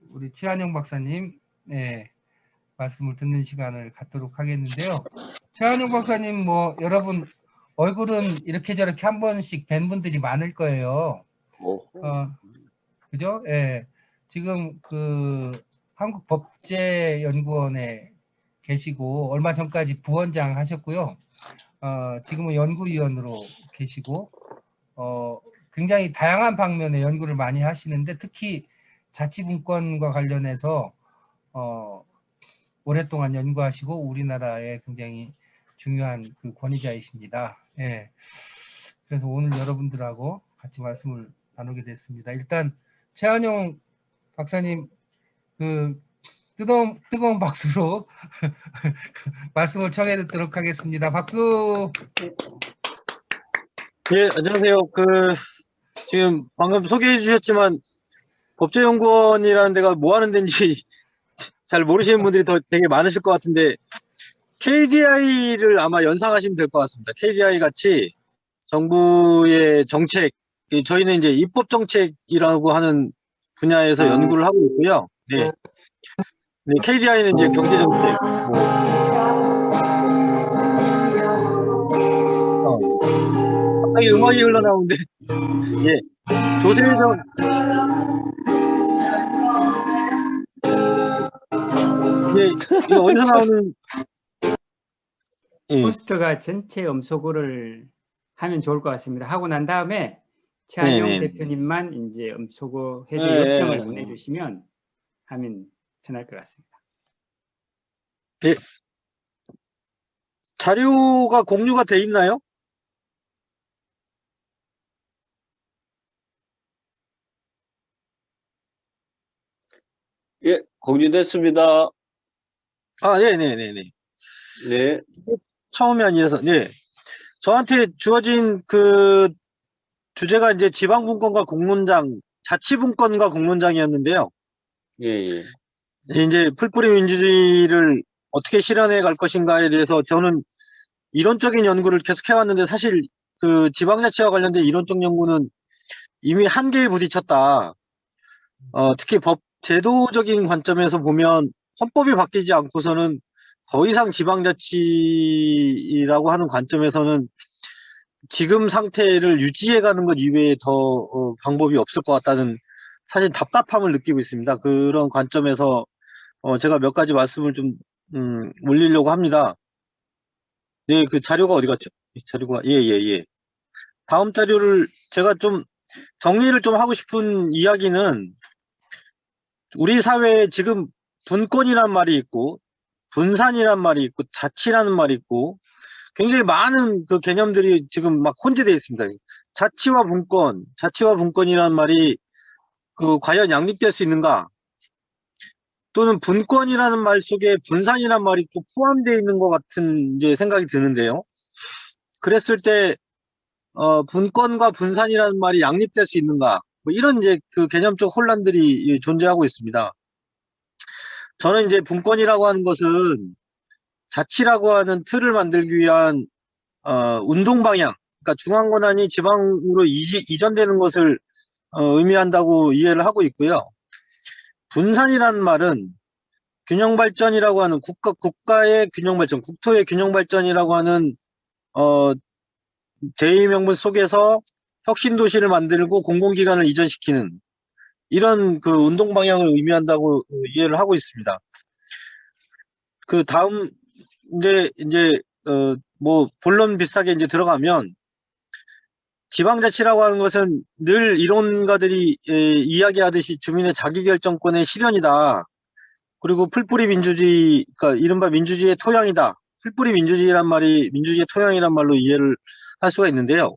우리 최한영 박사님 말씀을 듣는 시간을 갖도록 하겠는데요. 최한영 박사님 여러분 얼굴은 이렇게 저렇게 한 번씩 뵌 분들이 많을 거예요. 그죠? 지금 한국법제연구원에 계시고 얼마 전까지 부원장 하셨고요. 지금은 연구위원으로 계시고 굉장히 다양한 방면의 연구를 많이 하시는데 특히 자치분권과 관련해서 오랫동안 연구하시고 우리나라의 굉장히 중요한 권위자이십니다. 그래서 오늘 여러분들하고 같이 말씀을 나누게 됐습니다. 일단 최한용 박사님 뜨거운 박수로 말씀을 청해 듣도록 하겠습니다. 박수. 예, 안녕하세요. 지금 방금 소개해 주셨지만 법제연구원이라는 데가 뭐 하는 데인지 잘 모르시는 분들이 되게 많으실 것 같은데 KDI를 아마 연상하시면 될 것 같습니다. KDI 같이 정부의 정책, 저희는 이제 입법정책이라고 하는 분야에서 연구를 하고 있고요. 네. KDI는 이제 경제정책, 갑자기 음악이 흘러나오는데, 예. 조세정, 이거 어디서 나오는, 호스트가 전체 음소거를 하면 좋을 것 같습니다. 하고 난 다음에 최한용 대표님만 이제 음소거 해제 요청을 보내주시면 하면 편할 것 같습니다. 예. 자료가 공유가 돼 있나요? 예, 공유됐습니다. 네네네네. 네. 처음이 아니라서, 저한테 주어진 주제가 이제 지방분권과 공론장, 자치분권과 공론장이었는데요. 예. 이제 풀뿌리 민주주의를 어떻게 실현해 갈 것인가에 대해서 저는 이론적인 연구를 계속 해왔는데 사실 지방자치와 관련된 이론적 연구는 이미 한계에 부딪혔다. 특히 제도적인 관점에서 보면 헌법이 바뀌지 않고서는 더 이상 지방자치라고 하는 관점에서는 지금 상태를 유지해가는 것 이외에 더 방법이 없을 것 같다는 사실 답답함을 느끼고 있습니다. 그런 관점에서 제가 몇 가지 말씀을 좀 올리려고 합니다. 네, 그 자료가 어디 갔죠? 자료가 다음 자료를 제가 좀 정리를 좀 하고 싶은 이야기는 우리 사회에 지금 분권이란 말이 있고 분산이란 말이 있고 자치라는 말이 있고 굉장히 많은 개념들이 지금 막 혼재되어 있습니다. 자치와 분권이라는 말이 과연 양립될 수 있는가? 또는 분권이라는 말 속에 분산이라는 말이 또 포함되어 있는 것 같은 이제 생각이 드는데요. 그랬을 때 분권과 분산이라는 말이 양립될 수 있는가? 이런 이제 개념적 혼란들이 존재하고 있습니다. 저는 이제 분권이라고 하는 것은 자치라고 하는 틀을 만들기 위한 운동 방향, 그러니까 중앙 권한이 지방으로 이전되는 것을 의미한다고 이해를 하고 있고요. 분산이라는 말은 균형 발전이라고 하는 국가의 균형 발전, 국토의 균형 발전이라고 하는 대의 명분 속에서 혁신 도시를 만들고 공공기관을 이전시키는 이런 운동 방향을 의미한다고 이해를 하고 있습니다. 다음 이제 본론 비슷하게 이제 들어가면 지방자치라고 하는 것은 늘 이론가들이 이야기하듯이 주민의 자기결정권의 실현이다. 그리고 풀뿌리 민주주의, 그러니까 이른바 민주주의의 토양이다. 풀뿌리 민주주의란 말이 민주주의의 토양이란 말로 이해를 할 수가 있는데요.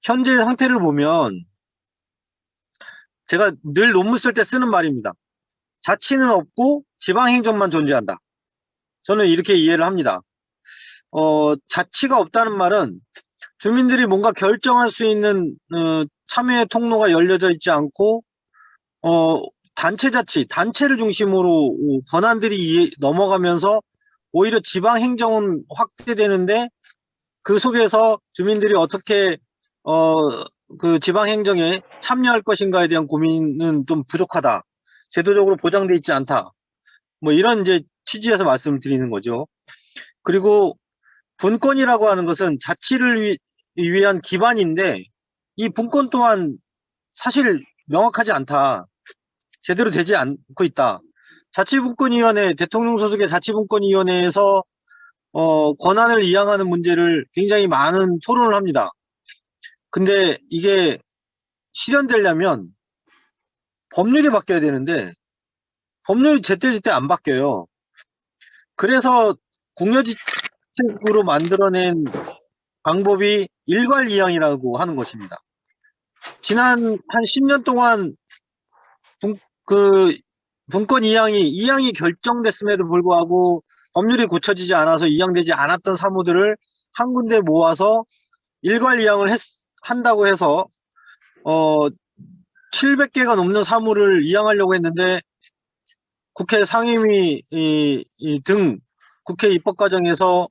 현재 상태를 보면 제가 늘 논문 쓸 때 쓰는 말입니다. 자치는 없고 지방행정만 존재한다. 저는 이렇게 이해를 합니다. 자치가 없다는 말은 주민들이 뭔가 결정할 수 있는 참여의 통로가 열려져 있지 않고 단체자치, 단체를 중심으로 권한들이 넘어가면서 오히려 지방행정은 확대되는데 그 속에서 주민들이 어떻게 그 지방 행정에 참여할 것인가에 대한 고민은 좀 부족하다. 제도적으로 보장돼 있지 않다. 뭐 이런 이제 취지에서 말씀드리는 거죠. 그리고 분권이라고 하는 것은 자치를 위한 기반인데 이 분권 또한 사실 명확하지 않다. 제대로 되지 않고 있다. 자치분권위원회, 대통령 소속의 자치분권위원회에서 권한을 이양하는 문제를 굉장히 많은 토론을 합니다. 근데 이게 실현되려면 법률이 바뀌어야 되는데 법률이 제때제때 안 바뀌어요. 그래서 국려지책으로 만들어낸 방법이 일괄이양이라고 하는 것입니다. 지난 한 10년 동안 분권 이양이 결정됐음에도 불구하고 법률이 고쳐지지 않아서 이양되지 않았던 사무들을 한 군데 모아서 일괄이양을 한다고 해서 700개가 넘는 사무를 이양하려고 했는데 국회 상임위 등 국회 입법 과정에서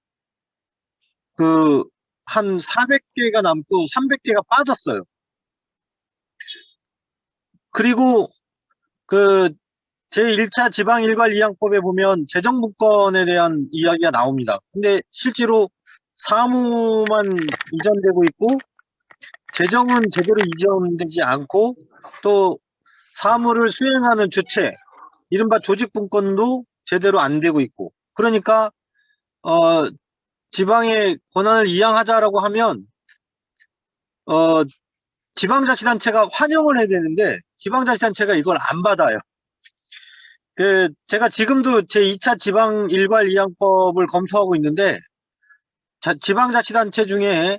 그 한 400개가 남고 300개가 빠졌어요. 그리고 그 제1차 지방일괄이양법에 보면 재정분권에 대한 이야기가 나옵니다. 근데 실제로 사무만 이전되고 있고 재정은 제대로 이전되지 않고 또 사무를 수행하는 주체, 이른바 조직분권도 제대로 안 되고 있고, 그러니까 지방의 권한을 이양하자라고 하면 지방자치단체가 환영을 해야 되는데 지방자치단체가 이걸 안 받아요. 제가 지금도 제2차 지방일괄이양법을 검토하고 있는데 지방자치단체 중에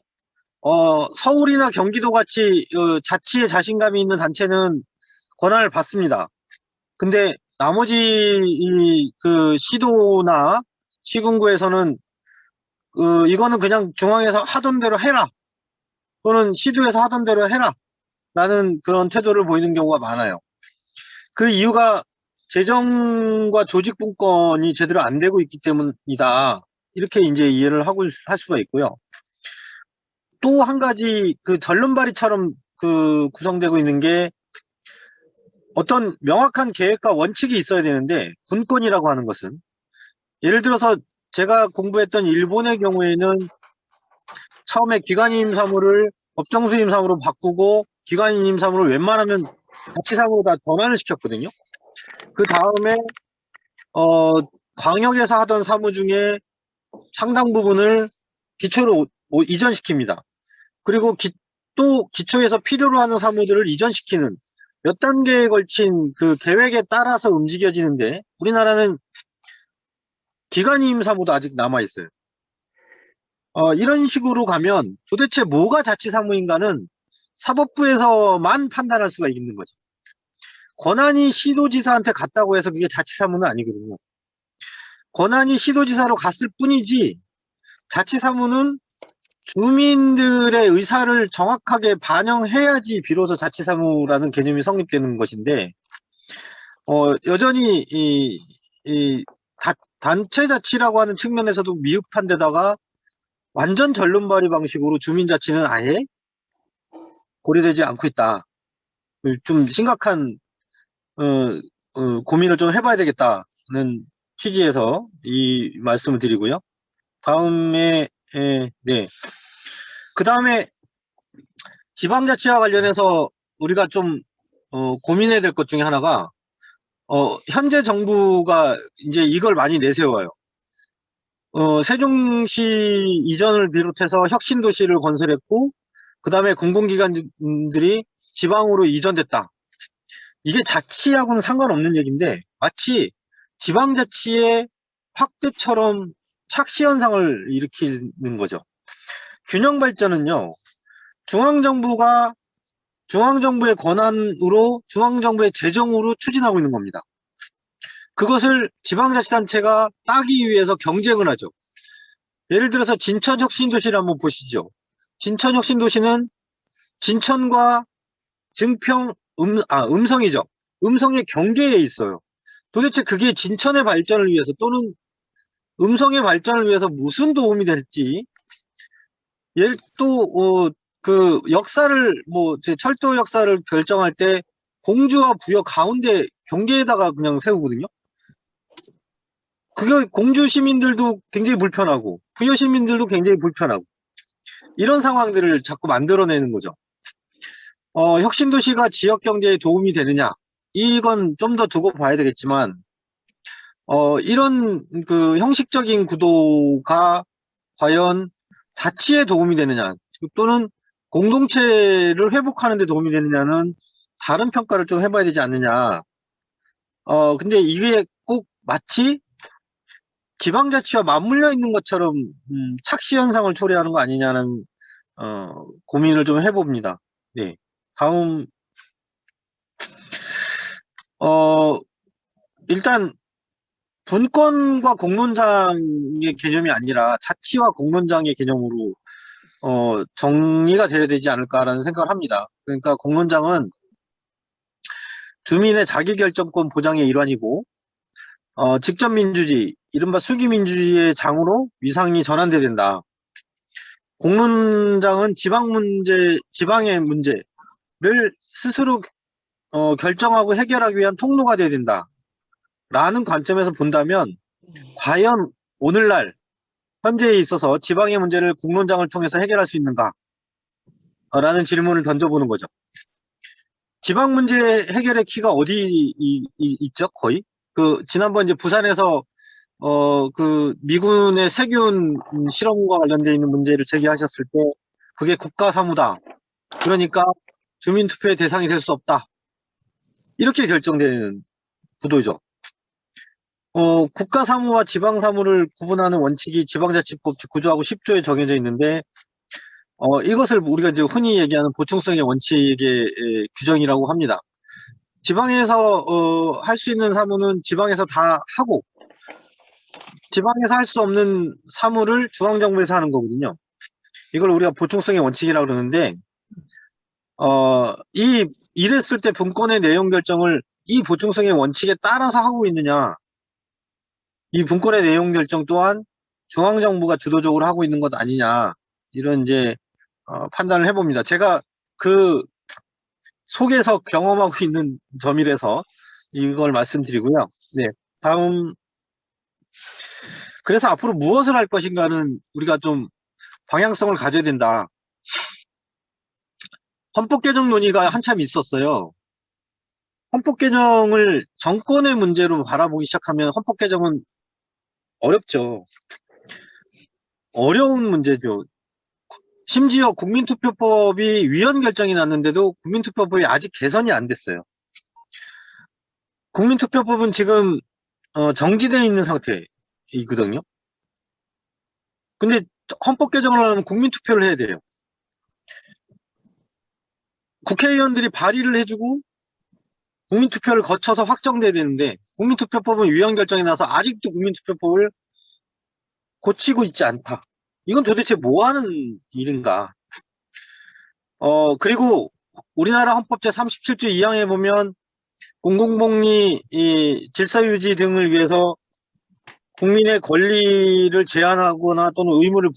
서울이나 경기도 같이 자치에 자신감이 있는 단체는 권한을 받습니다. 근데 나머지 그 시도나 시군구에서는 이거는 그냥 중앙에서 하던 대로 해라, 또는 시도에서 하던 대로 해라 라는 그런 태도를 보이는 경우가 많아요. 그 이유가 재정과 조직분권이 제대로 안 되고 있기 때문이다, 이렇게 이제 이해를 할 수가 있고요. 또 한 가지 그 절름발이처럼 구성되고 있는 게 어떤 명확한 계획과 원칙이 있어야 되는데, 분권이라고 하는 것은 예를 들어서 제가 공부했던 일본의 경우에는 처음에 기관이임 사무를 법정수임 사무로 바꾸고 기관이임 사무를 웬만하면 자치사무로 다 전환을 시켰거든요. 그 다음에 광역에서 하던 사무 중에 상당 부분을 기초로 이전시킵니다. 그리고 또 기초에서 필요로 하는 사무들을 이전시키는 몇 단계에 걸친 그 계획에 따라서 움직여지는데, 우리나라는 기관이임 사무도 아직 남아있어요. 이런 식으로 가면 도대체 뭐가 자치사무인가는 사법부에서만 판단할 수가 있는 거죠. 권한이 시도지사한테 갔다고 해서 그게 자치사무는 아니거든요. 권한이 시도지사로 갔을 뿐이지 자치사무는 주민들의 의사를 정확하게 반영해야지 비로소 자치사무라는 개념이 성립되는 것인데, 여전히 단체 자치라고 하는 측면에서도 미흡한 데다가 완전 절름발이 방식으로 주민자치는 아예 고려되지 않고 있다. 좀 심각한 고민을 좀 해봐야 되겠다는 취지에서 이 말씀을 드리고요. 다음에 네. 그 다음에 지방자치와 관련해서 우리가 좀 고민해야 될 것 중에 하나가 현재 정부가 이제 이걸 많이 내세워요. 세종시 이전을 비롯해서 혁신도시를 건설했고, 그 다음에 공공기관들이 지방으로 이전됐다. 이게 자치하고는 상관없는 얘기인데 마치 지방자치의 확대처럼 착시현상을 일으키는 거죠. 균형발전은요, 중앙정부의 권한으로, 중앙정부의 재정으로 추진하고 있는 겁니다. 그것을 지방자치단체가 따기 위해서 경쟁을 하죠. 예를 들어서 진천혁신도시를 한번 보시죠. 진천혁신도시는 진천과 증평, 음성이죠. 음성의 경계에 있어요. 도대체 그게 진천의 발전을 위해서 또는 음성의 발전을 위해서 무슨 도움이 될지, 또 그 역사를 제 철도 역사를 결정할 때 공주와 부여 가운데 경계에다가 그냥 세우거든요. 그게 공주 시민들도 굉장히 불편하고 부여 시민들도 굉장히 불편하고 이런 상황들을 자꾸 만들어내는 거죠. 혁신도시가 지역 경제에 도움이 되느냐? 이건 좀 더 두고 봐야 되겠지만, 이런 그 형식적인 구도가 과연 자치에 도움이 되느냐, 또는 공동체를 회복하는 데 도움이 되느냐는 다른 평가를 좀 해봐야 되지 않느냐. 근데 이게 꼭 마치 지방자치와 맞물려 있는 것처럼, 착시 현상을 초래하는 거 아니냐는, 고민을 좀 해봅니다. 네. 다음, 일단, 분권과 공론장의 개념이 아니라 자치와 공론장의 개념으로, 정리가 돼야 되지 않을까라는 생각을 합니다. 그러니까 공론장은 주민의 자기결정권 보장의 일환이고, 직접민주주의, 이른바 수기민주주의의 장으로 위상이 전환돼야 된다. 공론장은 지방의 문제를 스스로 결정하고 해결하기 위한 통로가 돼야 된다. 라는 관점에서 본다면 과연 오늘날 현재에 있어서 지방의 문제를 공론장을 통해서 해결할 수 있는가? 라는 질문을 던져보는 거죠. 지방 문제 해결의 키가 어디 있죠? 거의? 지난번 이제 부산에서 그 미군의 세균 실험과 관련되어 있는 문제를 제기하셨을 때 그게 국가 사무다. 그러니까 주민투표의 대상이 될 수 없다. 이렇게 결정되는 구도죠. 국가 사무와 지방 사무를 구분하는 원칙이 지방자치법 제9조하고 10조에 정해져 있는데, 이것을 우리가 이제 흔히 얘기하는 보충성의 원칙의 규정이라고 합니다. 지방에서 할 수 있는 사무는 지방에서 다 하고, 지방에서 할 수 없는 사무를 중앙정부에서 하는 거거든요. 이걸 우리가 보충성의 원칙이라고 그러는데, 이랬을 때 분권의 내용 결정을 이 보충성의 원칙에 따라서 하고 있느냐, 이 분권의 내용 결정 또한 중앙정부가 주도적으로 하고 있는 것 아니냐, 이런 이제 판단을 해봅니다. 제가 그 속에서 경험하고 있는 점이라서 이걸 말씀드리고요. 네, 다음. 그래서 앞으로 무엇을 할 것인가는 우리가 좀 방향성을 가져야 된다. 헌법 개정 논의가 한참 있었어요. 헌법 개정을 정권의 문제로 바라보기 시작하면 헌법 개정은 어렵죠. 어려운 문제죠. 심지어 국민투표법이 위헌 결정이 났는데도 국민투표법이 아직 개선이 안 됐어요. 국민투표법은 지금 정지되어 있는 상태이거든요. 근데 헌법 개정을 하려면 국민투표를 해야 돼요. 국회의원들이 발의를 해주고 국민투표를 거쳐서 확정돼야 되는데 국민투표법은 위헌 결정이 나서 아직도 국민투표법을 고치고 있지 않다. 이건 도대체 뭐 하는 일인가? 그리고 우리나라 헌법 제37조 2항에 보면 공공복리, 질서유지 등을 위해서 국민의 권리를 제한하거나 또는 의무를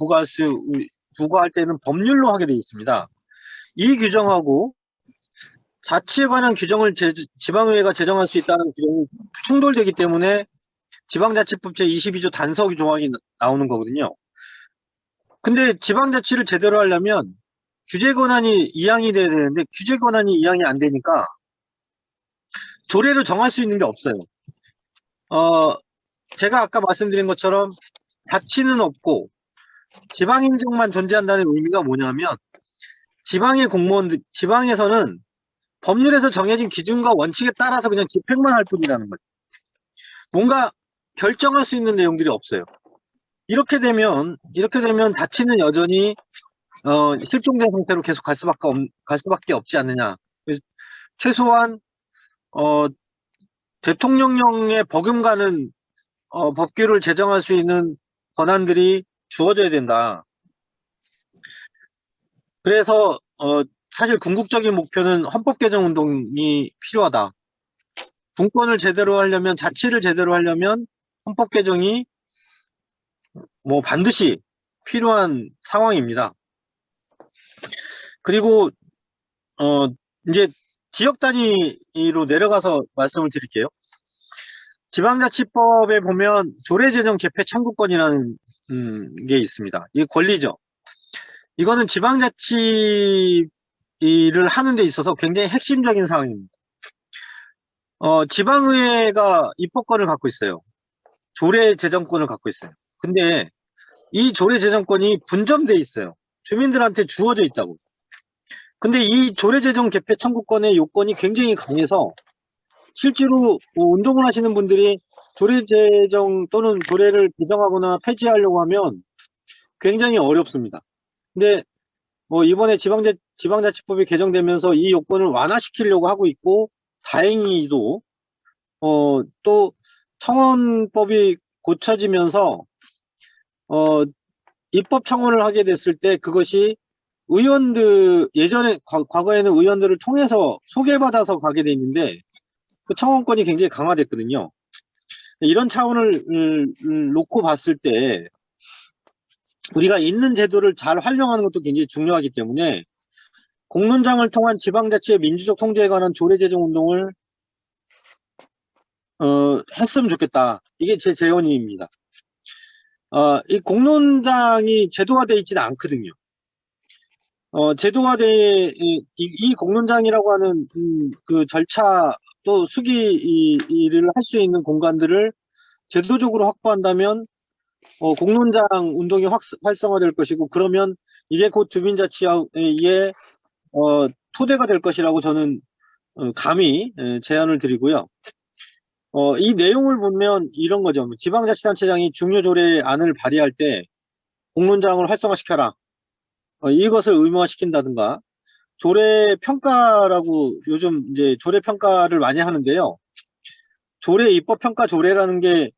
부과할 때는 법률로 하게 되어 있습니다. 이 규정하고 자치에 관한 규정을 지방의회가 제정할 수 있다는 규정이 충돌되기 때문에 지방자치법 제22조 단서 조항이 나오는 거거든요. 근데 지방자치를 제대로 하려면 규제 권한이 이항이 돼야 되는데 규제 권한이 이항이 안 되니까 조례로 정할 수 있는 게 없어요. 제가 아까 말씀드린 것처럼 자치는 없고 지방행정만 존재한다는 의미가 뭐냐면 지방의 공무원들, 지방에서는 법률에서 정해진 기준과 원칙에 따라서 그냥 집행만 할 뿐이라는 거죠. 뭔가 결정할 수 있는 내용들이 없어요. 이렇게 되면 자치는 여전히 실종된 상태로 계속 갈 수밖에 없지 않느냐. 그래서 최소한 대통령령에 버금가는 법규를 제정할 수 있는 권한들이 주어져야 된다. 그래서 사실 궁극적인 목표는 헌법 개정 운동이 필요하다. 분권을 제대로 하려면, 자치를 제대로 하려면 헌법 개정이 반드시 필요한 상황입니다. 그리고 이제 지역 단위로 내려가서 말씀을 드릴게요. 지방자치법에 보면 조례제정 개폐 청구권이라는 게 있습니다. 이게 권리죠. 이거는 지방자치 일을 하는 데 있어서 굉장히 핵심적인 사항입니다. 지방의회가 입법권을 갖고 있어요. 조례 제정권을 갖고 있어요. 근데 이 조례 제정권이 분점돼 있어요. 주민들한테 주어져 있다고. 근데 이 조례 제정 개폐 청구권의 요건이 굉장히 강해서 실제로 운동을 하시는 분들이 조례 제정 또는 조례를 개정하거나 폐지하려고 하면 굉장히 어렵습니다. 근데 이번에 지방자치법이 개정되면서 이 요건을 완화시키려고 하고 있고, 다행히도 또 청원법이 고쳐지면서 입법 청원을 하게 됐을 때 그것이 의원들, 예전에 과거에는 의원들을 통해서 소개받아서 가게 돼 있는데 그 청원권이 굉장히 강화됐거든요. 이런 차원을 놓고 봤을 때 우리가 있는 제도를 잘 활용하는 것도 굉장히 중요하기 때문에 공론장을 통한 지방자치의 민주적 통제에 관한 조례 제정 운동을 했으면 좋겠다. 이게 제 제언입니다. 이 공론장이 제도화되어 있지는 않거든요. 이 공론장이라고 하는 그 절차 또 수기를 할 수 있는 공간들을 제도적으로 확보한다면 공론장 운동이 활성화될 것이고, 그러면 이게 곧 주민자치의 토대가 될 것이라고 저는 감히 제안을 드리고요. 이 내용을 보면 이런 거죠. 지방자치단체장이 중요조례안을 발의할 때 공론장을 활성화시켜라. 이것을 의무화시킨다든가, 조례평가라고 요즘 이제 조례평가를 많이 하는데요. 조례 입법평가 조례라는 게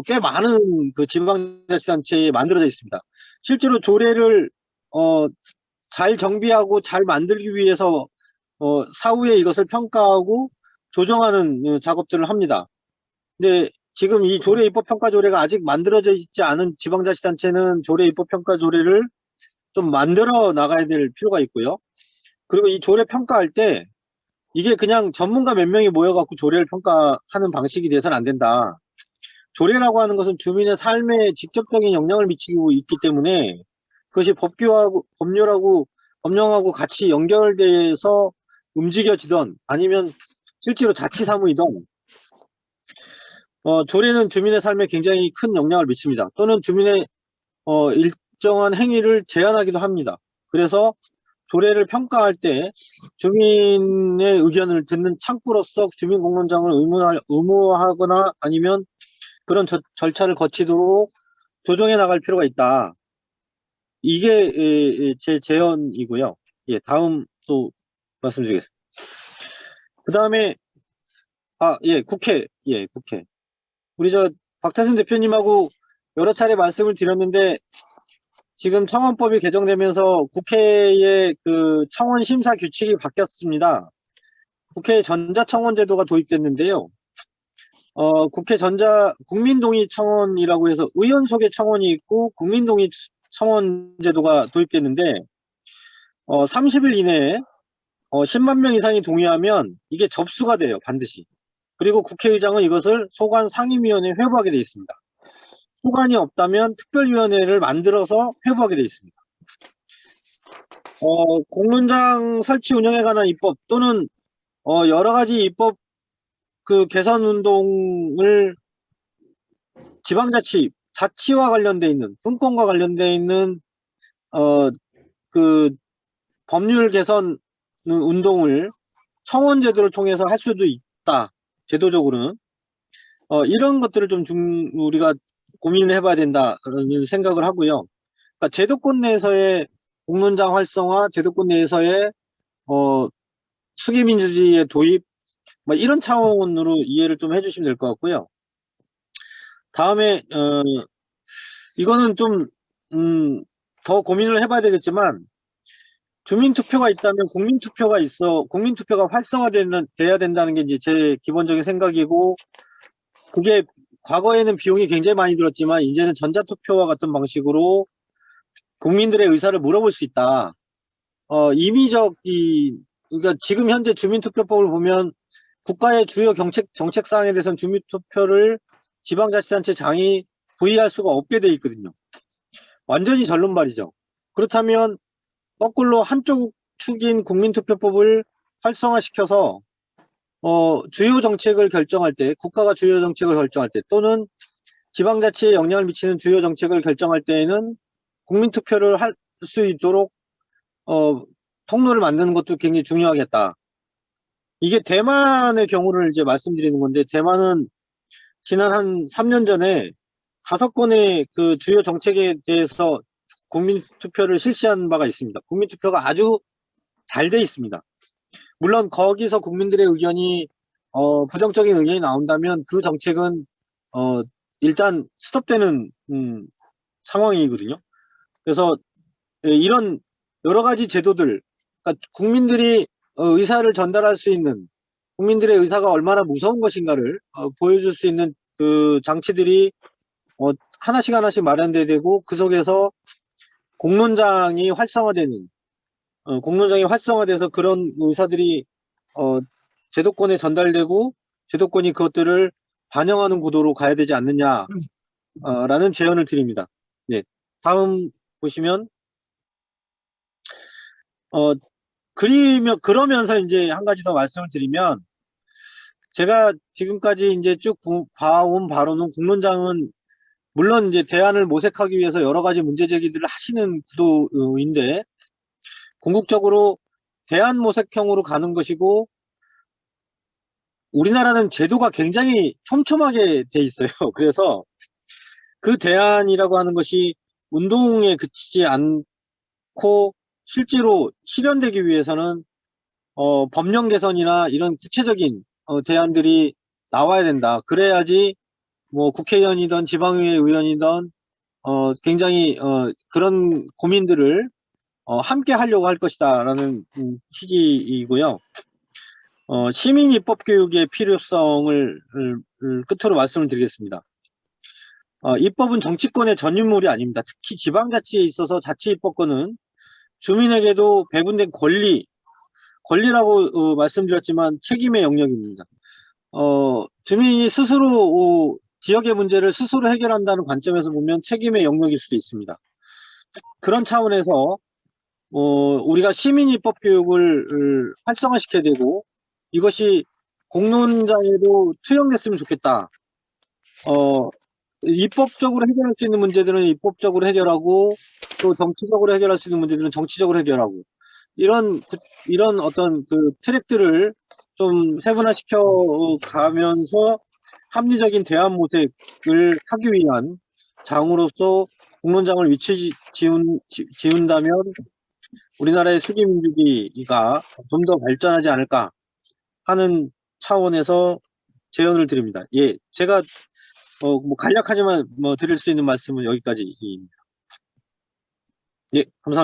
꽤 많은 그 지방자치단체에 만들어져 있습니다. 실제로 조례를 잘 정비하고 잘 만들기 위해서 사후에 이것을 평가하고 조정하는 작업들을 합니다. 근데 지금 이 조례 입법평가 조례가 아직 만들어져 있지 않은 지방자치단체는 조례 입법평가 조례를 좀 만들어 나가야 될 필요가 있고요. 그리고 이 조례 평가할 때 이게 그냥 전문가 몇 명이 모여갖고 조례를 평가하는 방식이 돼서는 안 된다. 조례라고 하는 것은 주민의 삶에 직접적인 영향을 미치고 있기 때문에 그것이 법령하고 같이 연결돼서 움직여지던 아니면 실제로 자치사무이던 조례는 주민의 삶에 굉장히 큰 영향을 미칩니다. 또는 주민의 일정한 행위를 제한하기도 합니다. 그래서 조례를 평가할 때 주민의 의견을 듣는 창구로서 주민공론장을 의무화하거나 아니면 그런 절차를 거치도록 조정해 나갈 필요가 있다. 이게 제 제언이고요. 예, 다음 또 말씀드리겠습니다. 그 다음에 국회. 우리 박태순 대표님하고 여러 차례 말씀을 드렸는데 지금 청원법이 개정되면서 국회의 그 청원 심사 규칙이 바뀌었습니다. 국회 전자청원제도가 도입됐는데요. 국회 국민동의 청원이라고 해서 의원 소개 청원이 있고 국민동의 청원제도가 도입됐는데 30일 이내에 10만 명 이상이 동의하면 이게 접수가 돼요, 반드시. 그리고 국회의장은 이것을 소관 상임위원회에 회부하게 되어 있습니다. 소관이 없다면 특별위원회를 만들어서 회부하게 되어 있습니다. 공론장 설치 운영에 관한 입법 또는 여러 가지 입법 그 개선 운동을 자치와 관련돼 있는 분권과 관련돼 있는 그 법률 개선 운동을 청원제도를 통해서 할 수도 있다. 제도적으로는 이런 것들을 좀 우리가 고민을 해봐야 된다는 생각을 하고요. 그러니까 제도권 내에서의 공론장 활성화, 제도권 내에서의 수기민주주의의 도입, 뭐 이런 차원으로 이해를 좀 해주시면 될 것 같고요. 다음에 이거는 좀 더 고민을 해봐야 되겠지만 주민투표가 있다면 국민투표가 활성화돼야 된다는 게 이제 제 기본적인 생각이고, 그게 과거에는 비용이 굉장히 많이 들었지만 이제는 전자투표와 같은 방식으로 국민들의 의사를 물어볼 수 있다. 그러니까 지금 현재 주민투표법을 보면 국가의 주요 정책사항에 대해서는 주민투표를 지방자치단체장이 부의할 수가 없게 돼 있거든요. 완전히 전론발이죠. 그렇다면 거꾸로 한쪽 축인 국민투표법을 활성화시켜서 주요 정책을 결정할 때, 국가가 주요 정책을 결정할 때, 또는 지방자치에 영향을 미치는 주요 정책을 결정할 때에는 국민투표를 할 수 있도록 통로를 만드는 것도 굉장히 중요하겠다. 이게 대만의 경우를 이제 말씀드리는 건데, 대만은 지난 한 3년 전에 5건의 그 주요 정책에 대해서 국민투표를 실시한 바가 있습니다. 국민투표가 아주 잘 돼 있습니다. 물론 거기서 국민들의 의견이 부정적인 의견이 나온다면 그 정책은 일단 스톱되는 상황이거든요. 그래서 이런 여러 가지 제도들, 그러니까 국민들이 의사를 전달할 수 있는, 국민들의 의사가 얼마나 무서운 것인가를 보여줄 수 있는 그 장치들이 하나씩 하나씩 마련돼야 되고, 그 속에서 공론장이 활성화되는, 공론장이 활성화돼서 그런 의사들이 제도권에 전달되고 제도권이 그것들을 반영하는 구도로 가야 되지 않느냐 라는 제언을 드립니다. 네, 다음 보시면 그러면서 이제 한 가지 더 말씀을 드리면, 제가 지금까지 이제 쭉 봐온 바로는 공론장은 물론 이제 대안을 모색하기 위해서 여러 가지 문제 제기들을 하시는 구도인데, 궁극적으로 대안 모색형으로 가는 것이고, 우리나라는 제도가 굉장히 촘촘하게 돼 있어요. 그래서 그 대안이라고 하는 것이 운동에 그치지 않고 실제로 실현되기 위해서는 법령 개선이나 이런 구체적인 대안들이 나와야 된다. 그래야지 뭐 국회의원이든 지방의회 의원이든 굉장히 그런 고민들을 함께 하려고 할 것이다라는 취지이고요. 시민 입법 교육의 필요성을 끝으로 말씀을 드리겠습니다. 입법은 정치권의 전유물이 아닙니다. 특히 지방자치에 있어서 자치입법권은 주민에게도 배분된 권리라고 말씀드렸지만 책임의 영역입니다. 주민이 스스로 지역의 문제를 스스로 해결한다는 관점에서 보면 책임의 영역일 수도 있습니다. 그런 차원에서 우리가 시민입법 교육을 활성화시켜야 되고, 이것이 공론장에도 투영됐으면 좋겠다. 입법적으로 해결할 수 있는 문제들은 입법적으로 해결하고, 또 정치적으로 해결할 수 있는 문제들은 정치적으로 해결하고, 이런 어떤 그 트랙들을 좀 세분화시켜 가면서 합리적인 대안 모색을 하기 위한 장으로서 공론장을 지운다면 우리나라의 수기민주주의가 좀 더 발전하지 않을까 하는 차원에서 제언을 드립니다. 예, 제가 뭐 간략하지만 뭐 드릴 수 있는 말씀은 여기까지입니다. 예, 감사합니다.